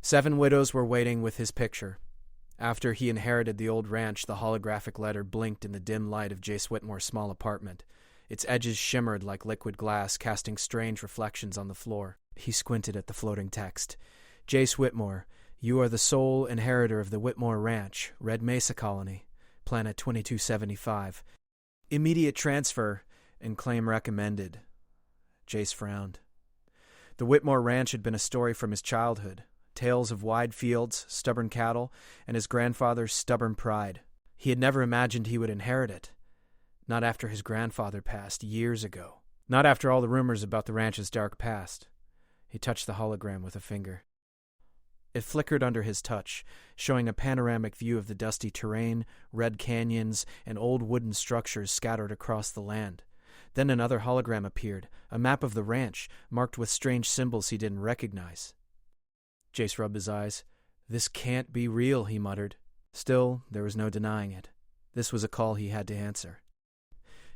7 widows were waiting with his picture. After he inherited the old ranch, the holographic letter blinked in the dim light of Jace Whitmore's small apartment. Its edges shimmered like liquid glass, casting strange reflections on the floor. He squinted at the floating text. Jace Whitmore, you are the sole inheritor of the Whitmore Ranch, Red Mesa Colony, Planet 2275. Immediate transfer and claim recommended. Jace frowned. The Whitmore Ranch had been a story from his childhood. Tales of wide fields, stubborn cattle, and his grandfather's stubborn pride. He had never imagined he would inherit it. Not after his grandfather passed years ago. Not after all the rumors about the ranch's dark past. He touched the hologram with a finger. It flickered under his touch, showing a panoramic view of the dusty terrain, red canyons, and old wooden structures scattered across the land. Then another hologram appeared, a map of the ranch, marked with strange symbols he didn't recognize. Jace rubbed his eyes. This can't be real, he muttered. Still, there was no denying it. This was a call he had to answer.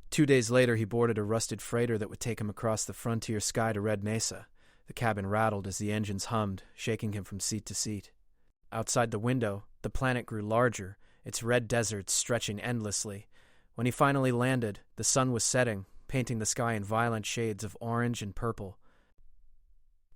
2 days later, he boarded a rusted freighter that would take him across the frontier sky to Red Mesa. The cabin rattled as the engines hummed, shaking him from seat to seat. Outside the window, the planet grew larger, its red deserts stretching endlessly. When he finally landed, the sun was setting, painting the sky in violent shades of orange and purple.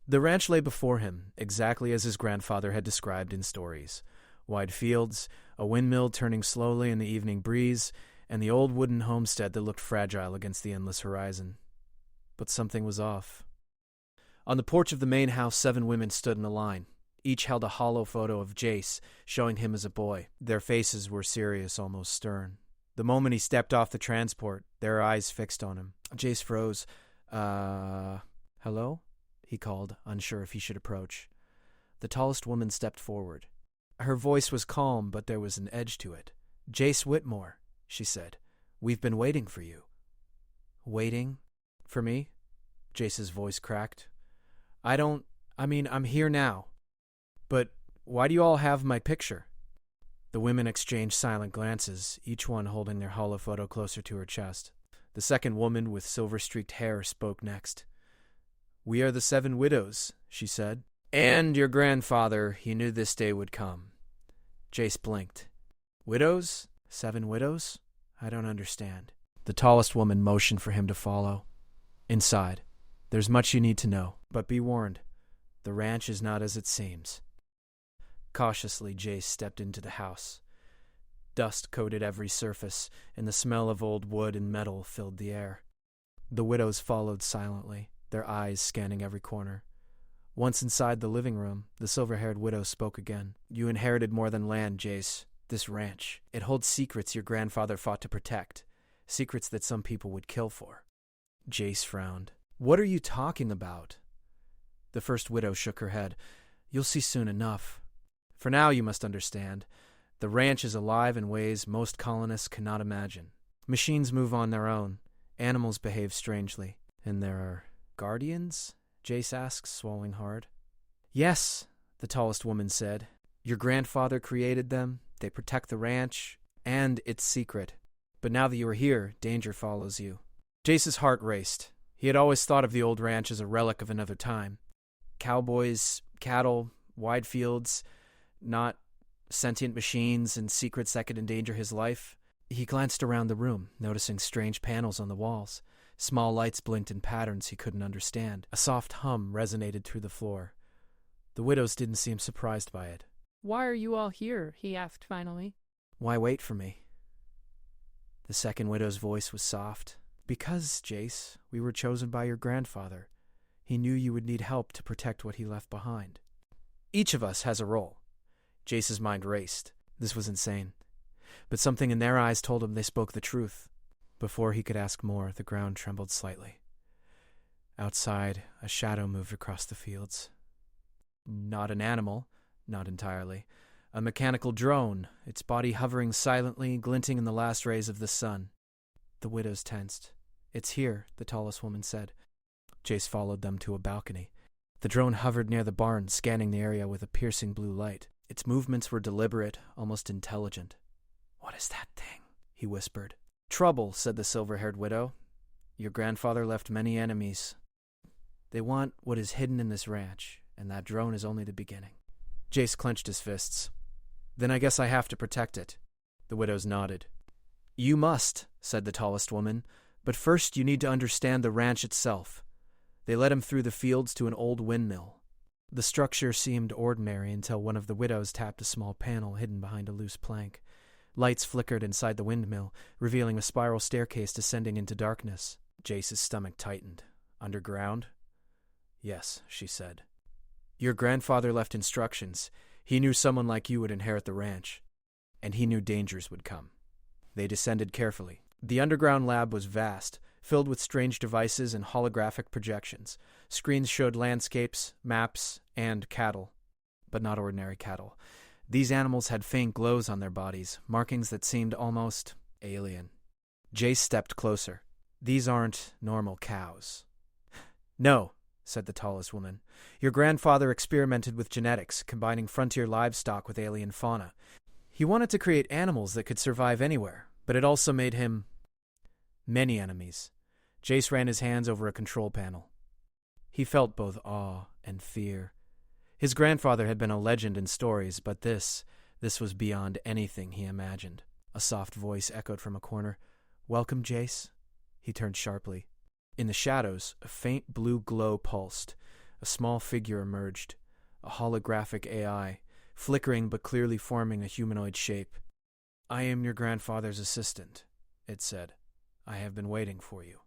The ranch lay before him, exactly as his grandfather had described in stories. Wide fields, a windmill turning slowly in the evening breeze, and the old wooden homestead that looked fragile against the endless horizon. But something was off. On the porch of the main house, 7 women stood in a line. Each held a hollow photo of Jace, showing him as a boy. Their faces were serious, almost stern. The moment he stepped off the transport, their eyes fixed on him. Jace froze. Hello? He called, unsure if he should approach. The tallest woman stepped forward. Her voice was calm, but there was an edge to it. Jace Whitmore, she said. We've been waiting for you. Waiting? For me? Jace's voice cracked. I'm here now. But why do you all have my picture? The women exchanged silent glances, each one holding their hollow photo closer to her chest. The second woman with silver-streaked hair spoke next. We are the 7 widows, she said. And your grandfather, he knew this day would come. Jace blinked. Widows? 7 widows? I don't understand. The tallest woman motioned for him to follow. Inside. There's much you need to know, but be warned. The ranch is not as it seems. Cautiously, Jace stepped into the house. Dust coated every surface, and the smell of old wood and metal filled the air. The widows followed silently, their eyes scanning every corner. Once inside the living room, the silver-haired widow spoke again. You inherited more than land, Jace. This ranch. It holds secrets your grandfather fought to protect. Secrets that some people would kill for. Jace frowned. What are you talking about? The first widow shook her head. You'll see soon enough. For now, you must understand. The ranch is alive in ways most colonists cannot imagine. Machines move on their own. Animals behave strangely. And there are guardians? Jace asked, swallowing hard. Yes, the tallest woman said. Your grandfather created them. They protect the ranch and its secret. But now that you are here, danger follows you. Jace's heart raced. He had always thought of the old ranch as a relic of another time. Cowboys, cattle, wide fields, not sentient machines and secrets that could endanger his life. He glanced around the room, noticing strange panels on the walls. Small lights blinked in patterns he couldn't understand. A soft hum resonated through the floor. The widows didn't seem surprised by it. Why are you all here? He asked finally. Why wait for me? The second widow's voice was soft. Because, Jace, we were chosen by your grandfather. He knew you would need help to protect what he left behind. Each of us has a role. Jace's mind raced. This was insane. But something in their eyes told him they spoke the truth. Before he could ask more, the ground trembled slightly. Outside, a shadow moved across the fields. Not an animal, not entirely. A mechanical drone, its body hovering silently, glinting in the last rays of the sun. The widows tensed. It's here, the tallest woman said. Jace followed them to a balcony. The drone hovered near the barn, scanning the area with a piercing blue light. Its movements were deliberate, almost intelligent. What is that thing? He whispered. Trouble, said the silver-haired widow. Your grandfather left many enemies. They want what is hidden in this ranch, and that drone is only the beginning. Jace clenched his fists. Then I guess I have to protect it. The widows nodded. You must, said the tallest woman, but first you need to understand the ranch itself. They led him through the fields to an old windmill. The structure seemed ordinary until one of the widows tapped a small panel hidden behind a loose plank. Lights flickered inside the windmill, revealing a spiral staircase descending into darkness. Jace's stomach tightened. Underground? Yes, she said. Your grandfather left instructions. He knew someone like you would inherit the ranch, and he knew dangers would come. They descended carefully. The underground lab was vast, filled with strange devices and holographic projections. Screens showed landscapes, maps, and cattle, but not ordinary cattle. These animals had faint glows on their bodies, markings that seemed almost alien. Jace stepped closer. These aren't normal cows. No, said the tallest woman. Your grandfather experimented with genetics, combining frontier livestock with alien fauna. He wanted to create animals that could survive anywhere, but it also made him many enemies. Jace ran his hands over a control panel. He felt both awe and fear. His grandfather had been a legend in stories, but this was beyond anything he imagined. A soft voice echoed from a corner. Welcome, Jace. He turned sharply. In the shadows, a faint blue glow pulsed. A small figure emerged, a holographic AI, flickering but clearly forming a humanoid shape. I am your grandfather's assistant, it said. I have been waiting for you.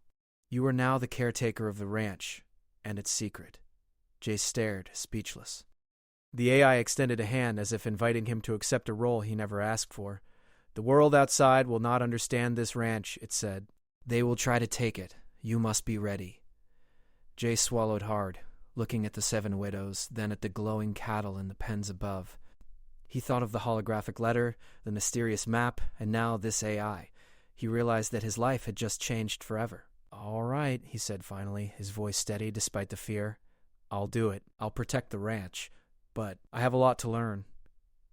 You are now the caretaker of the ranch, and its secret. Jace stared, speechless. The AI extended a hand as if inviting him to accept a role he never asked for. The world outside will not understand this ranch, it said. They will try to take it. You must be ready. Jace swallowed hard, looking at the 7 widows, then at the glowing cattle in the pens above. He thought of the holographic letter, the mysterious map, and now this AI. He realized that his life had just changed forever. All right, he said finally, his voice steady despite the fear. I'll do it. I'll protect the ranch. But I have a lot to learn.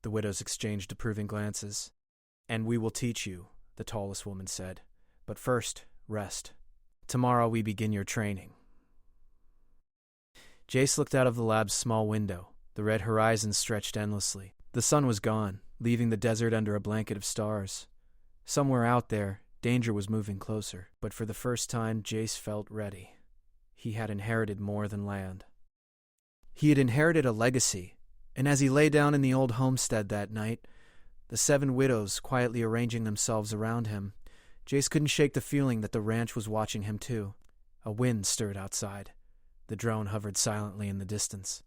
The widows exchanged approving glances. And we will teach you, the tallest woman said. But first, rest. Tomorrow we begin your training. Jace looked out of the lab's small window. The red horizon stretched endlessly. The sun was gone, leaving the desert under a blanket of stars. Somewhere out there, danger was moving closer. But for the first time, Jace felt ready. He had inherited more than land. He had inherited a legacy, and as he lay down in the old homestead that night, the 7 widows quietly arranging themselves around him, Jace couldn't shake the feeling that the ranch was watching him too. A wind stirred outside. The drone hovered silently in the distance.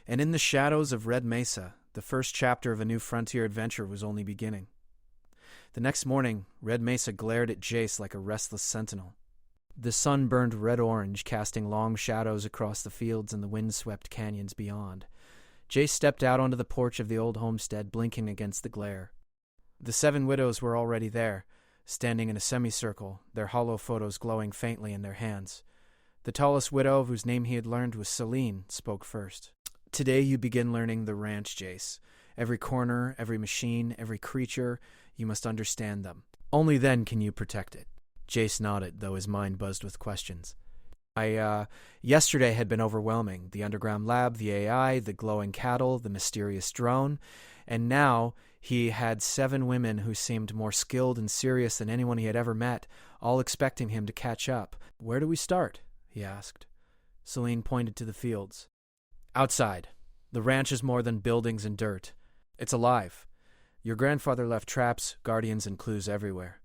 And in the shadows of Red Mesa, the first chapter of a new frontier adventure was only beginning. The next morning, Red Mesa glared at Jace like a restless sentinel. The sun burned red-orange, casting long shadows across the fields and the wind-swept canyons beyond. Jace stepped out onto the porch of the old homestead, blinking against the glare. The 7 widows were already there, standing in a semicircle, their hollow photos glowing faintly in their hands. The tallest widow, whose name he had learned was Celine, spoke first. Today you begin learning the ranch, Jace. Every corner, every machine, every creature, you must understand them. Only then can you protect it. Jace nodded, though his mind buzzed with questions. Yesterday had been overwhelming. The underground lab, the AI, the glowing cattle, the mysterious drone. And now he had 7 women who seemed more skilled and serious than anyone he had ever met, all expecting him to catch up. Where do we start? He asked. Celine pointed to the fields. Outside. The ranch is more than buildings and dirt. It's alive. Your grandfather left traps, guardians, and clues everywhere.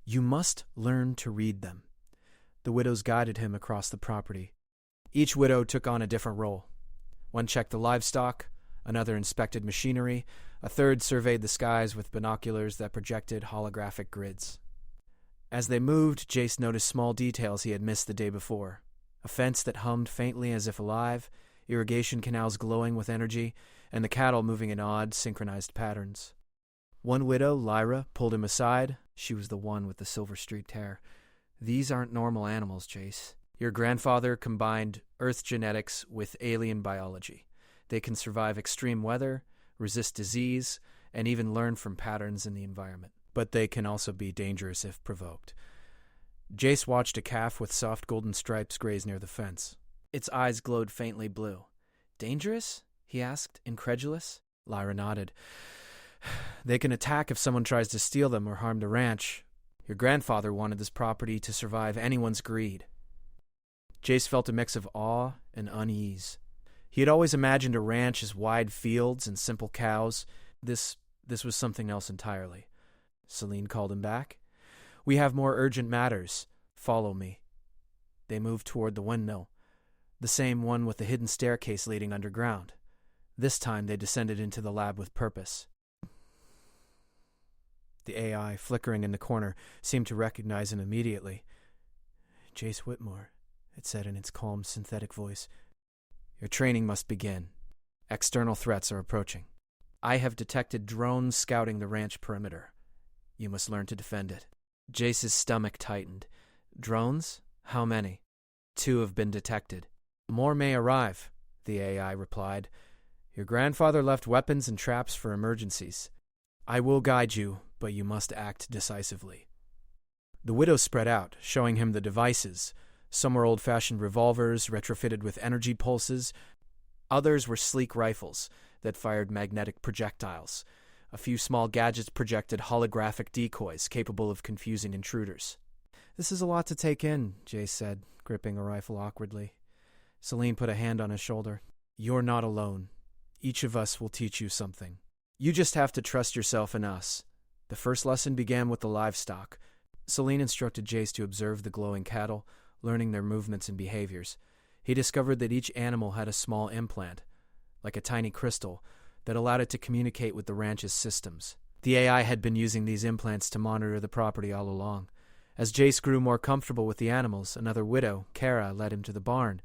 You must learn to read them. The widows guided him across the property. Each widow took on a different role. One checked the livestock, another inspected machinery, a third surveyed the skies with binoculars that projected holographic grids. As they moved, Jace noticed small details he had missed the day before. A fence that hummed faintly as if alive, irrigation canals glowing with energy, and the cattle moving in odd, synchronized patterns. One widow, Lyra, pulled him aside. She was the one with the silver-streaked hair. These aren't normal animals, Jace. Your grandfather combined Earth genetics with alien biology. They can survive extreme weather, resist disease, and even learn from patterns in the environment. But they can also be dangerous if provoked. Jace watched a calf with soft golden stripes graze near the fence. Its eyes glowed faintly blue. Dangerous? he asked, incredulous. Lyra nodded. They can attack if someone tries to steal them or harm the ranch. Your grandfather wanted this property to survive anyone's greed. Jace felt a mix of awe and unease. He had always imagined a ranch as wide fields and simple cows. This was something else entirely. Celine called him back. We have more urgent matters. Follow me. They moved toward the windmill, the same one with the hidden staircase leading underground. This time they descended into the lab with purpose. The AI, flickering in the corner, seemed to recognize him immediately. Jace Whitmore, it said in its calm, synthetic voice. Your training must begin. External threats are approaching. I have detected drones scouting the ranch perimeter. You must learn to defend it. Jace's stomach tightened. Drones? How many? 2 have been detected. More may arrive, the AI replied. Your grandfather left weapons and traps for emergencies. I will guide you, but you must act decisively. The widow spread out, showing him the devices. Some were old-fashioned revolvers retrofitted with energy pulses. Others were sleek rifles that fired magnetic projectiles. A few small gadgets projected holographic decoys capable of confusing intruders. This is a lot to take in, Jace said, gripping a rifle awkwardly. Celine put a hand on his shoulder. You're not alone. Each of us will teach you something. You just have to trust yourself and us. The first lesson began with the livestock. Celine instructed Jace to observe the glowing cattle, learning their movements and behaviors. He discovered that each animal had a small implant, like a tiny crystal, that allowed it to communicate with the ranch's systems. The AI had been using these implants to monitor the property all along. As Jace grew more comfortable with the animals, another widow, Kara, led him to the barn.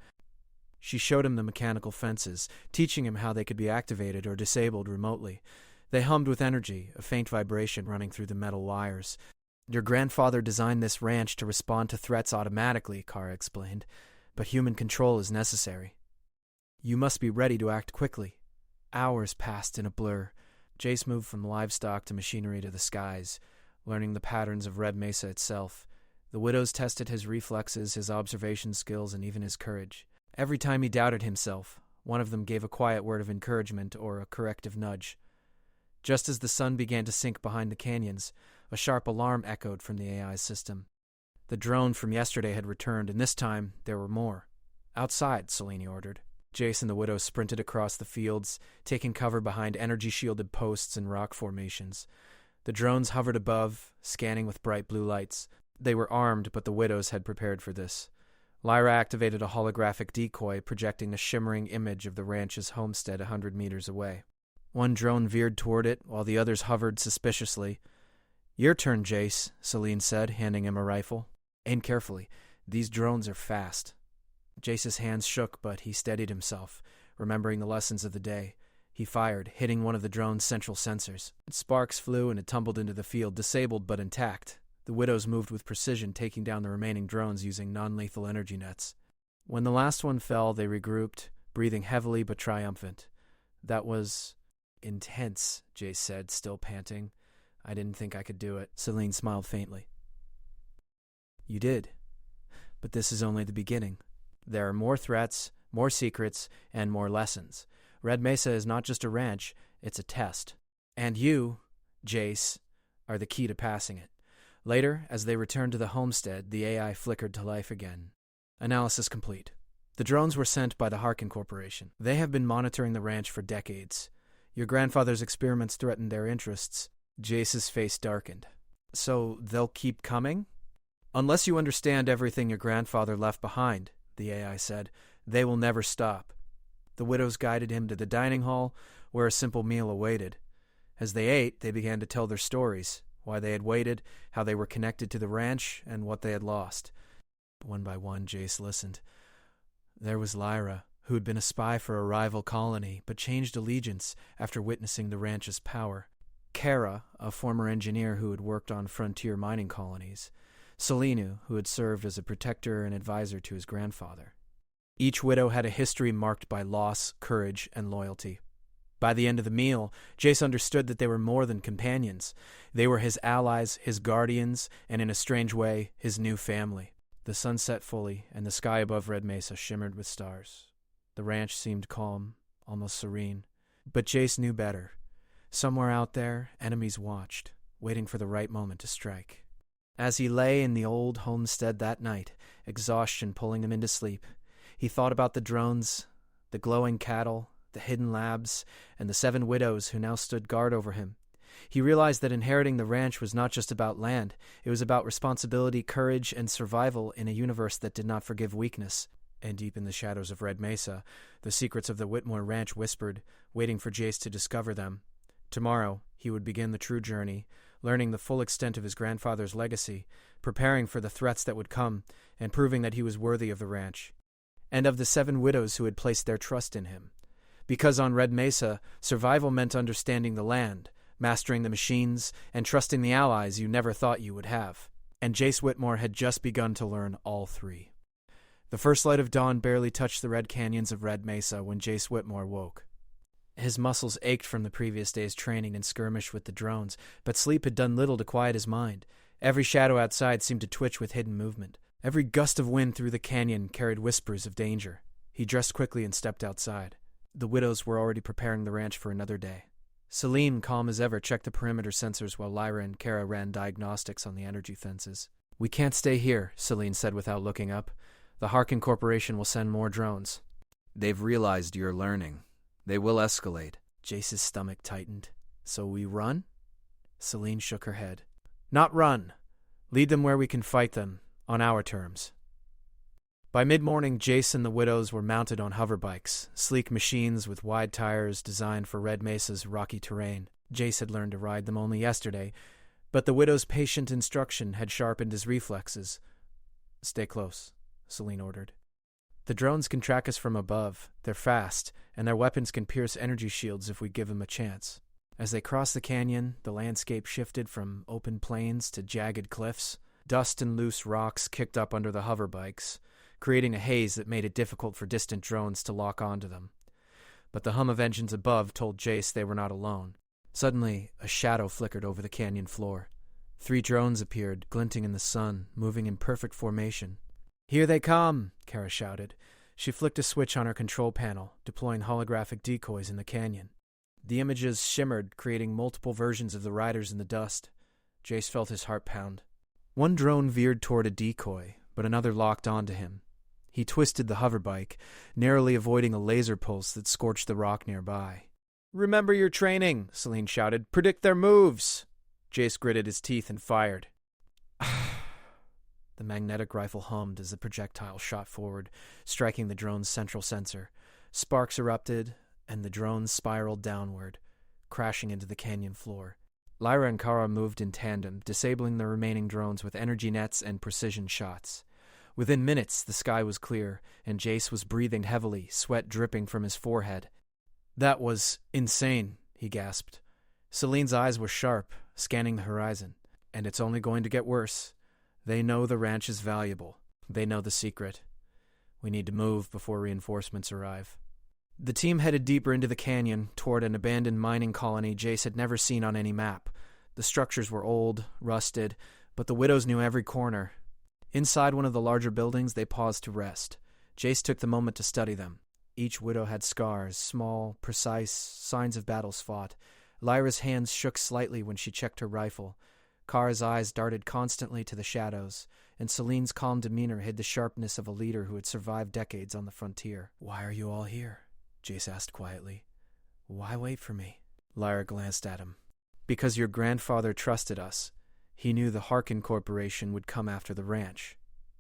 She showed him the mechanical fences, teaching him how they could be activated or disabled remotely. They hummed with energy, a faint vibration running through the metal wires. Your grandfather designed this ranch to respond to threats automatically, Kara explained, but human control is necessary. You must be ready to act quickly. Hours passed in a blur. Jace moved from livestock to machinery to the skies, learning the patterns of Red Mesa itself. The widows tested his reflexes, his observation skills, and even his courage. Every time he doubted himself, one of them gave a quiet word of encouragement or a corrective nudge. Just as the sun began to sink behind the canyons, a sharp alarm echoed from the AI's system. The drone from yesterday had returned, and this time there were more. Outside, Celine ordered. Jace and the widow sprinted across the fields, taking cover behind energy-shielded posts and rock formations. The drones hovered above, scanning with bright blue lights. They were armed, but the widows had prepared for this. Lyra activated a holographic decoy, projecting a shimmering image of the ranch's homestead 100 meters away. One drone veered toward it, while the others hovered suspiciously. Your turn, Jace, Celine said, handing him a rifle. Aim carefully. These drones are fast. Jace's hands shook, but he steadied himself, remembering the lessons of the day. He fired, hitting one of the drone's central sensors. Sparks flew and it tumbled into the field, disabled but intact. The widows moved with precision, taking down the remaining drones using non-lethal energy nets. When the last one fell, they regrouped, breathing heavily but triumphant. That was intense, Jace said, still panting. I didn't think I could do it. Celine smiled faintly. You did. But this is only the beginning. There are more threats, more secrets, and more lessons. Red Mesa is not just a ranch, it's a test. And you, Jace, are the key to passing it. Later, as they returned to the homestead, the AI flickered to life again. Analysis complete. The drones were sent by the Harkin Corporation. They have been monitoring the ranch for decades. Your grandfather's experiments threatened their interests. Jace's face darkened. So they'll keep coming? Unless you understand everything your grandfather left behind, the AI said, they will never stop. The widows guided him to the dining hall, where a simple meal awaited. As they ate, they began to tell their stories, why they had waited, how they were connected to the ranch, and what they had lost. One by one, Jace listened. There was Lyra, who had been a spy for a rival colony, but changed allegiance after witnessing the ranch's power. Kara, a former engineer who had worked on frontier mining colonies. Celine, who had served as a protector and advisor to his grandfather. Each widow had a history marked by loss, courage, and loyalty. By the end of the meal, Jace understood that they were more than companions. They were his allies, his guardians, and in a strange way, his new family. The sun set fully, and the sky above Red Mesa shimmered with stars. The ranch seemed calm, almost serene. But Jace knew better. Somewhere out there, enemies watched, waiting for the right moment to strike. As he lay in the old homestead that night, exhaustion pulling him into sleep, he thought about the drones, the glowing cattle, the hidden labs, and the 7 widows who now stood guard over him. He realized that inheriting the ranch was not just about land. It was about responsibility, courage, and survival in a universe that did not forgive weakness. And deep in the shadows of Red Mesa, the secrets of the Whitmore Ranch whispered, waiting for Jace to discover them. Tomorrow, he would begin the true journey, learning the full extent of his grandfather's legacy, preparing for the threats that would come, and proving that he was worthy of the ranch. And of the 7 widows who had placed their trust in him. Because on Red Mesa, survival meant understanding the land, mastering the machines, and trusting the allies you never thought you would have. And Jace Whitmore had just begun to learn all 3. The first light of dawn barely touched the red canyons of Red Mesa when Jace Whitmore woke. His muscles ached from the previous day's training and skirmish with the drones, but sleep had done little to quiet his mind. Every shadow outside seemed to twitch with hidden movement. Every gust of wind through the canyon carried whispers of danger. He dressed quickly and stepped outside. The widows were already preparing the ranch for another day. Celine, calm as ever, checked the perimeter sensors while Lyra and Kara ran diagnostics on the energy fences. "We can't stay here," Celine said without looking up. "The Harkin Corporation will send more drones." "They've realized you're learning. They will escalate." Jace's stomach tightened. "So we run?" Celine shook her head. "Not run. Lead them where we can fight them, on our terms." By mid-morning, Jace and the widows were mounted on hoverbikes, sleek machines with wide tires designed for Red Mesa's rocky terrain. Jace had learned to ride them only yesterday, but the widow's patient instruction had sharpened his reflexes. "Stay close," Celine ordered. "The drones can track us from above. They're fast, and their weapons can pierce energy shields if we give them a chance." As they crossed the canyon, the landscape shifted from open plains to jagged cliffs. Dust and loose rocks kicked up under the hoverbikes, creating a haze that made it difficult for distant drones to lock onto them. But the hum of engines above told Jace they were not alone. Suddenly, a shadow flickered over the canyon floor. 3 drones appeared, glinting in the sun, moving in perfect formation. "Here they come!" Kara shouted. She flicked a switch on her control panel, deploying holographic decoys in the canyon. The images shimmered, creating multiple versions of the riders in the dust. Jace felt his heart pound. One drone veered toward a decoy, but another locked onto him. He twisted the hoverbike, narrowly avoiding a laser pulse that scorched the rock nearby. "Remember your training," Celine shouted. "Predict their moves!" Jace gritted his teeth and fired. The magnetic rifle hummed as the projectile shot forward, striking the drone's central sensor. Sparks erupted, and the drone spiraled downward, crashing into the canyon floor. Lyra and Kara moved in tandem, disabling the remaining drones with energy nets and precision shots. Within minutes, the sky was clear, and Jace was breathing heavily, sweat dripping from his forehead. "That was insane," he gasped. Celine's eyes were sharp, scanning the horizon. "And it's only going to get worse. They know the ranch is valuable. They know the secret. We need to move before reinforcements arrive." The team headed deeper into the canyon, toward an abandoned mining colony Jace had never seen on any map. The structures were old, rusted, but the widows knew every corner. Inside one of the larger buildings, they paused to rest. Jace took the moment to study them. Each widow had scars, small, precise, signs of battles fought. Lyra's hands shook slightly when she checked her rifle. Kara's eyes darted constantly to the shadows, and Celine's calm demeanor hid the sharpness of a leader who had survived decades on the frontier. "Why are you all here?" Jace asked quietly. "Why wait for me?" Lyra glanced at him. "Because your grandfather trusted us. He knew the Harkin Corporation would come after the ranch.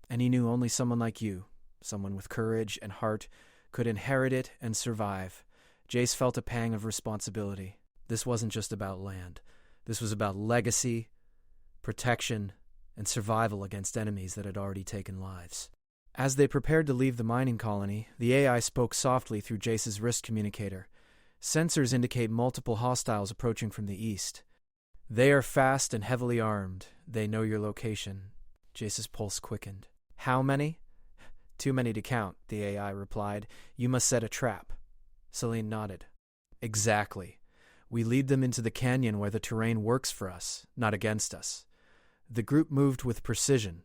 And he knew only someone like you, someone with courage and heart, could inherit it and survive." Jace felt a pang of responsibility. This wasn't just about land. This was about legacy, protection, and survival against enemies that had already taken lives. As they prepared to leave the mining colony, the AI spoke softly through Jace's wrist communicator. Sensors indicate multiple hostiles approaching from the east. "They are fast and heavily armed. They know your location." Jace's pulse quickened. "How many?" "Too many to count," the AI replied. "You must set a trap." Celine nodded. "Exactly. We lead them into the canyon where the terrain works for us, not against us." The group moved with precision.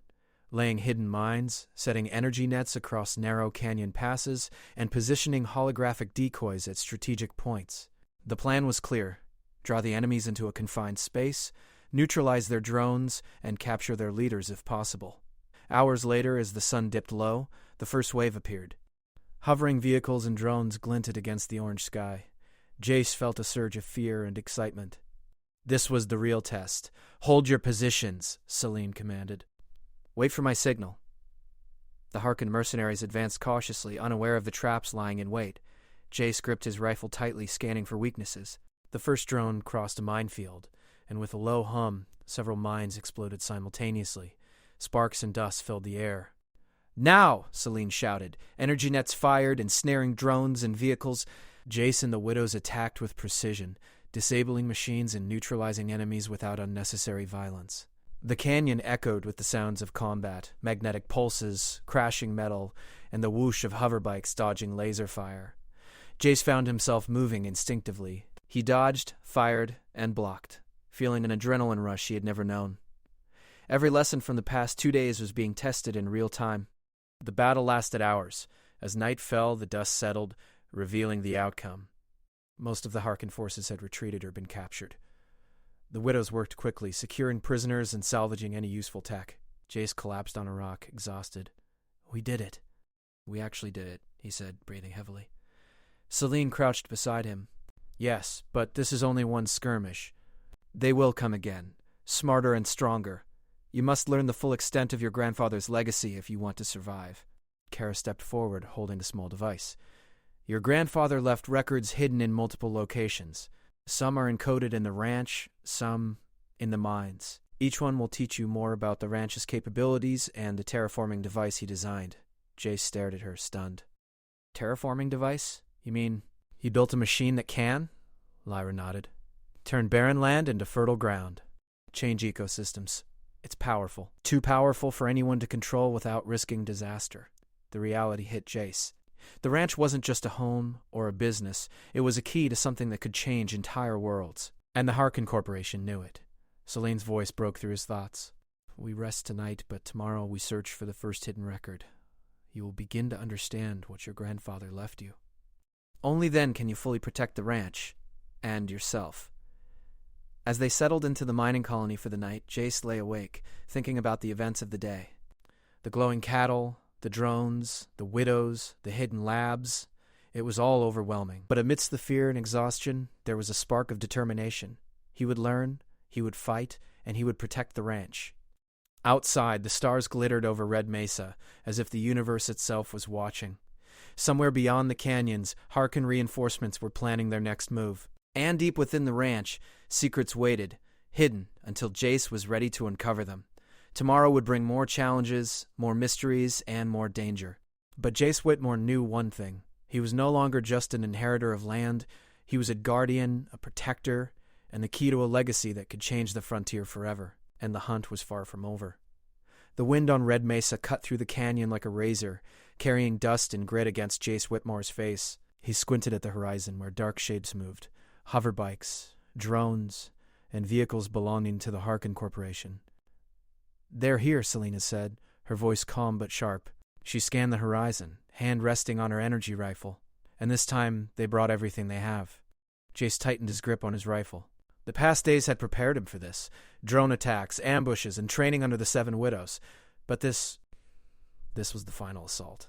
laying hidden mines, setting energy nets across narrow canyon passes, and positioning holographic decoys at strategic points. The plan was clear: draw the enemies into a confined space, neutralize their drones, and capture their leaders if possible. Hours later, as the sun dipped low, the first wave appeared. Hovering vehicles and drones glinted against the orange sky. Jace felt a surge of fear and excitement. This was the real test. "Hold your positions," Celine commanded. "Wait for my signal." The Harkin mercenaries advanced cautiously, unaware of the traps lying in wait. Jace gripped his rifle tightly, scanning for weaknesses. The first drone crossed a minefield, and with a low hum, several mines exploded simultaneously. Sparks and dust filled the air. "Now!" Celine shouted. Energy nets fired, ensnaring drones and vehicles. Jace and the Widows attacked with precision, disabling machines and neutralizing enemies without unnecessary violence. The canyon echoed with the sounds of combat, magnetic pulses, crashing metal, and the whoosh of hoverbikes dodging laser fire. Jace found himself moving instinctively. He dodged, fired, and blocked, feeling an adrenaline rush he had never known. Every lesson from the past 2 days was being tested in real time. The battle lasted hours. As night fell, the dust settled, revealing the outcome. Most of the Harkin forces had retreated or been captured. The Widows worked quickly, securing prisoners and salvaging any useful tech. Jace collapsed on a rock, exhausted. "We did it." "We actually did it," he said, breathing heavily. Celine crouched beside him. "Yes, but this is only one skirmish. They will come again, smarter and stronger. You must learn the full extent of your grandfather's legacy if you want to survive." Kara stepped forward, holding a small device. "Your grandfather left records hidden in multiple locations. Some are encoded in the ranch, some in the mines. Each one will teach you more about the ranch's capabilities and the terraforming device he designed." Jace stared at her, stunned. "Terraforming device? You mean he built a machine that can?" Lyra nodded. "Turn barren land into fertile ground. Change ecosystems. It's powerful. Too powerful for anyone to control without risking disaster." The reality hit Jace. The ranch wasn't just a home or a business. It was a key to something that could change entire worlds. And the Harkin Corporation knew it. Celine's voice broke through his thoughts. "We rest tonight, but tomorrow we search for the first hidden record. You will begin to understand what your grandfather left you. Only then can you fully protect the ranch and yourself." As they settled into the mining colony for the night, Jace lay awake, thinking about the events of the day. The glowing cattle, the drones, the widows, the hidden labs. It was all overwhelming. But amidst the fear and exhaustion, there was a spark of determination. He would learn, he would fight, and he would protect the ranch. Outside, the stars glittered over Red Mesa, as if the universe itself was watching. Somewhere beyond the canyons, Harkin reinforcements were planning their next move. And deep within the ranch, secrets waited, hidden, until Jace was ready to uncover them. Tomorrow would bring more challenges, more mysteries, and more danger. But Jace Whitmore knew one thing. He was no longer just an inheritor of land. He was a guardian, a protector, and the key to a legacy that could change the frontier forever. And the hunt was far from over. The wind on Red Mesa cut through the canyon like a razor, carrying dust and grit against Jace Whitmore's face. He squinted at the horizon where dark shapes moved. Hoverbikes, drones, and vehicles belonging to the Harkin Corporation. "They're here," Selena said, her voice calm but sharp. She scanned the horizon, hand resting on her energy rifle. And this time, they brought everything they have. Jace tightened his grip on his rifle. The past days had prepared him for this. Drone attacks, ambushes, and training under the Seven Widows. But this was the final assault.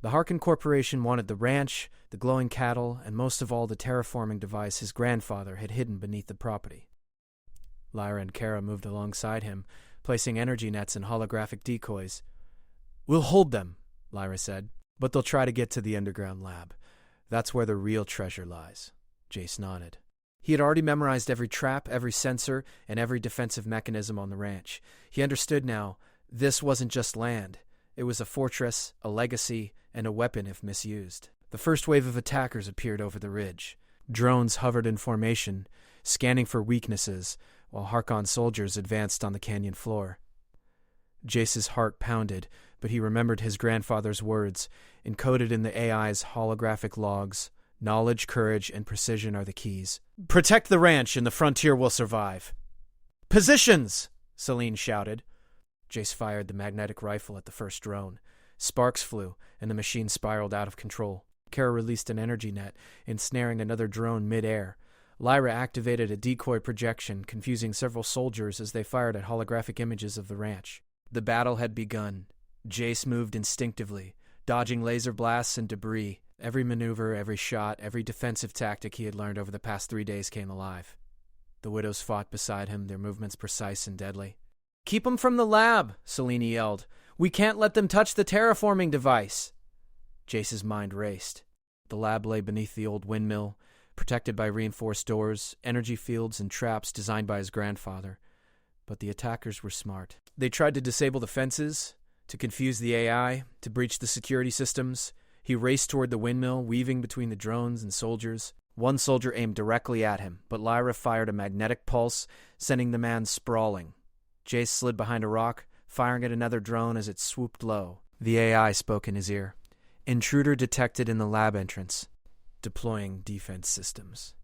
The Harkin Corporation wanted the ranch, the glowing cattle, and most of all the terraforming device his grandfather had hidden beneath the property. Lyra and Kara moved alongside him, placing energy nets and holographic decoys. "We'll hold them," Lyra said, "but they'll try to get to the underground lab. That's where the real treasure lies." Jace nodded. He had already memorized every trap, every sensor, and every defensive mechanism on the ranch. He understood now, this wasn't just land. It was a fortress, a legacy, and a weapon if misused. The first wave of attackers appeared over the ridge. Drones hovered in formation, scanning for weaknesses, while Harkon soldiers advanced on the canyon floor. Jace's heart pounded, but he remembered his grandfather's words, encoded in the AI's holographic logs. Knowledge, courage, and precision are the keys. "Protect the ranch and the frontier will survive." "Positions!" Celine shouted. Jace fired the magnetic rifle at the first drone. Sparks flew, and the machine spiraled out of control. Kara released an energy net, ensnaring another drone mid-air. Lyra activated a decoy projection, confusing several soldiers as they fired at holographic images of the ranch. The battle had begun. Jace moved instinctively, dodging laser blasts and debris. Every maneuver, every shot, every defensive tactic he had learned over the past 3 days came alive. The widows fought beside him, their movements precise and deadly. "Keep them from the lab," Selene yelled. "We can't let them touch the terraforming device." Jace's mind raced. The lab lay beneath the old windmill, protected by reinforced doors, energy fields, and traps designed by his grandfather. But the attackers were smart. They tried to disable the fences, to confuse the AI, to breach the security systems. He raced toward the windmill, weaving between the drones and soldiers. One soldier aimed directly at him, but Lyra fired a magnetic pulse, sending the man sprawling. Jace slid behind a rock, firing at another drone as it swooped low. The AI spoke in his ear. "Intruder detected in the lab entrance. Deploying defense systems."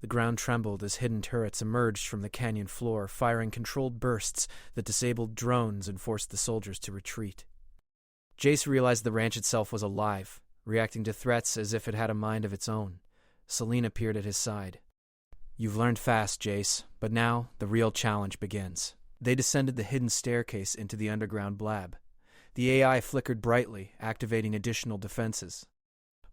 The ground trembled as hidden turrets emerged from the canyon floor, firing controlled bursts that disabled drones and forced the soldiers to retreat. Jace realized the ranch itself was alive, reacting to threats as if it had a mind of its own. Selene appeared at his side. "You've learned fast, Jace, but now the real challenge begins." They descended the hidden staircase into the underground lab. The AI flickered brightly, activating additional defenses.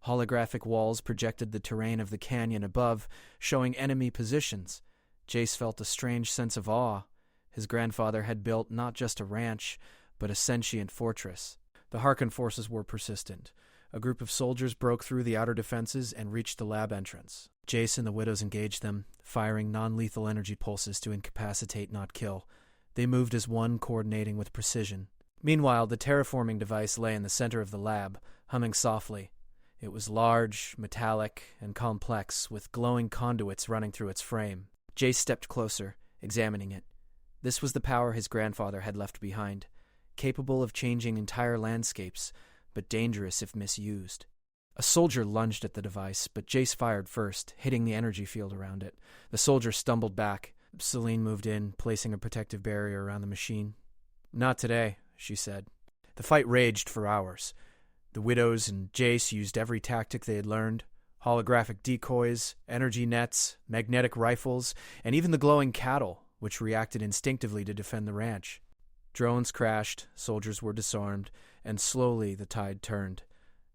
Holographic walls projected the terrain of the canyon above, showing enemy positions. Jace felt a strange sense of awe. His grandfather had built not just a ranch, but a sentient fortress. The Harkon forces were persistent. A group of soldiers broke through the outer defenses and reached the lab entrance. Jace and the widows engaged them, firing non-lethal energy pulses to incapacitate, not kill. They moved as one, coordinating with precision. Meanwhile, the terraforming device lay in the center of the lab, humming softly. It was large, metallic, and complex, with glowing conduits running through its frame. Jace stepped closer, examining it. This was the power his grandfather had left behind, capable of changing entire landscapes, but dangerous if misused. A soldier lunged at the device, but Jace fired first, hitting the energy field around it. The soldier stumbled back. Selene moved in, placing a protective barrier around the machine. "Not today," she said. The fight raged for hours. The widows and Jace used every tactic they had learned: holographic decoys, energy nets, magnetic rifles, and even the glowing cattle, which reacted instinctively to defend the ranch. Drones crashed, soldiers were disarmed, and slowly the tide turned.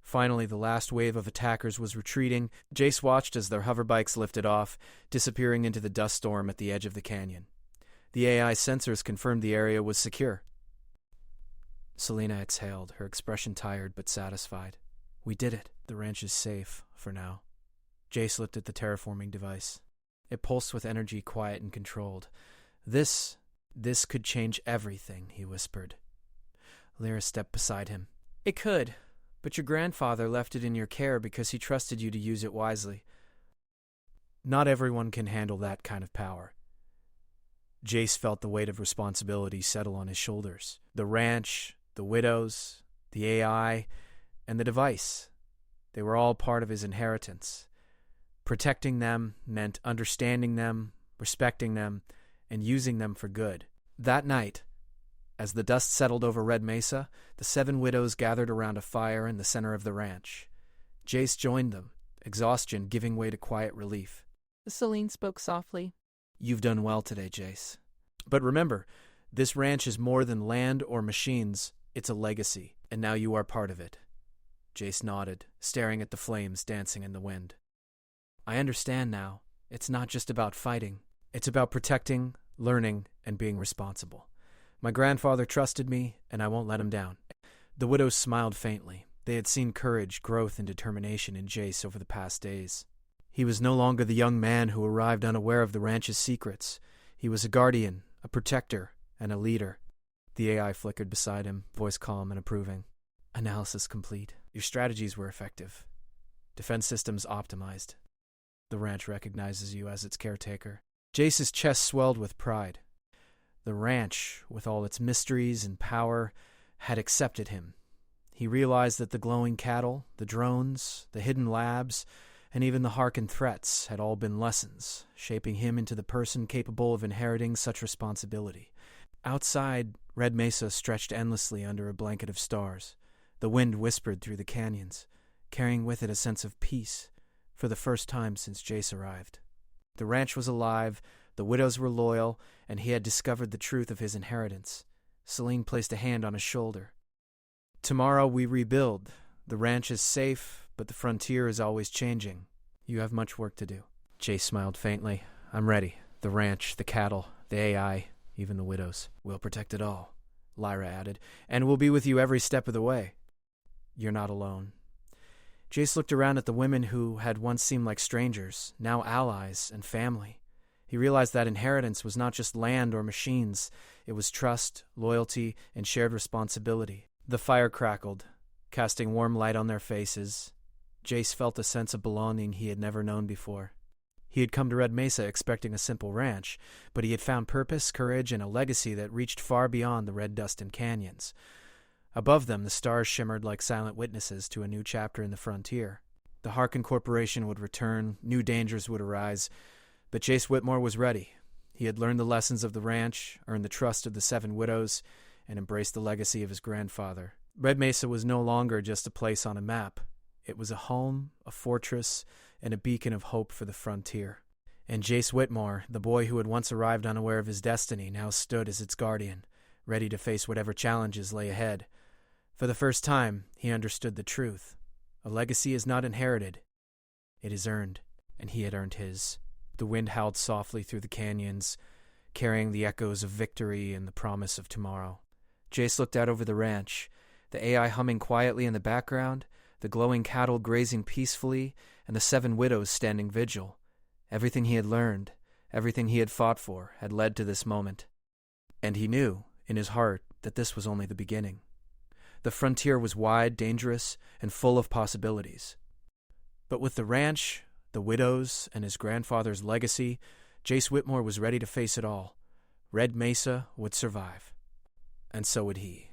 Finally, the last wave of attackers was retreating. Jace watched as their hoverbikes lifted off, disappearing into the dust storm at the edge of the canyon. The AI sensors confirmed the area was secure. Selena exhaled, her expression tired but satisfied. "We did it. The ranch is safe, for now." Jace looked at the terraforming device. It pulsed with energy, quiet and controlled. This could change everything," he whispered. Lyra stepped beside him. "It could, but your grandfather left it in your care because he trusted you to use it wisely. Not everyone can handle that kind of power." Jace felt the weight of responsibility settle on his shoulders. The ranch, the widows, the AI, and the device. They were all part of his inheritance. Protecting them meant understanding them, respecting them, and using them for good. That night, as the dust settled over Red Mesa, the 7 widows gathered around a fire in the center of the ranch. Jace joined them, exhaustion giving way to quiet relief. Selene spoke softly. "You've done well today, Jace. But remember, this ranch is more than land or machines. It's a legacy, and now you are part of it." Jace nodded, staring at the flames dancing in the wind. "I understand now. It's not just about fighting. It's about protecting, learning, and being responsible. My grandfather trusted me, and I won't let him down." The widows smiled faintly. They had seen courage, growth, and determination in Jace over the past days. He was no longer the young man who arrived unaware of the ranch's secrets. He was a guardian, a protector, and a leader. The AI flickered beside him, voice calm and approving. "Analysis complete. Your strategies were effective. Defense systems optimized. The ranch recognizes you as its caretaker." Jace's chest swelled with pride. The ranch, with all its mysteries and power, had accepted him. He realized that the glowing cattle, the drones, the hidden labs, and even the Harkon threats had all been lessons, shaping him into the person capable of inheriting such responsibility. Outside, Red Mesa stretched endlessly under a blanket of stars. The wind whispered through the canyons, carrying with it a sense of peace for the first time since Jace arrived. The ranch was alive, the widows were loyal, and he had discovered the truth of his inheritance. Celine placed a hand on his shoulder. Tomorrow we rebuild. The ranch is safe, but the frontier is always changing. You have much work to do. Jace smiled faintly. I'm ready. The ranch, the cattle, the AI, even the widows. We'll protect it all, Lyra added, and we'll be with you every step of the way. You're not alone. Jace looked around at the women who had once seemed like strangers, now allies and family. He realized that inheritance was not just land or machines. It was trust, loyalty, and shared responsibility. The fire crackled, casting warm light on their faces. Jace felt a sense of belonging he had never known before. He had come to Red Mesa expecting a simple ranch, but he had found purpose, courage, and a legacy that reached far beyond the red dust and canyons. Above them, the stars shimmered like silent witnesses to a new chapter in the frontier. The Harkin Corporation would return, new dangers would arise, but Jace Whitmore was ready. He had learned the lessons of the ranch, earned the trust of the 7 widows, and embraced the legacy of his grandfather. Red Mesa was no longer just a place on a map. It was a home, a fortress, and a beacon of hope for the frontier. And Jace Whitmore, the boy who had once arrived unaware of his destiny, now stood as its guardian, ready to face whatever challenges lay ahead. For the first time, he understood the truth. A legacy is not inherited. It is earned, and he had earned his. The wind howled softly through the canyons, carrying the echoes of victory and the promise of tomorrow. Jace looked out over the ranch, the AI humming quietly in the background, the glowing cattle grazing peacefully, and the 7 widows standing vigil. Everything he had learned, everything he had fought for, had led to this moment. And he knew, in his heart, that this was only the beginning. The frontier was wide, dangerous, and full of possibilities. But with the ranch, the widows, and his grandfather's legacy, Jace Whitmore was ready to face it all. Red Mesa would survive. And so would he.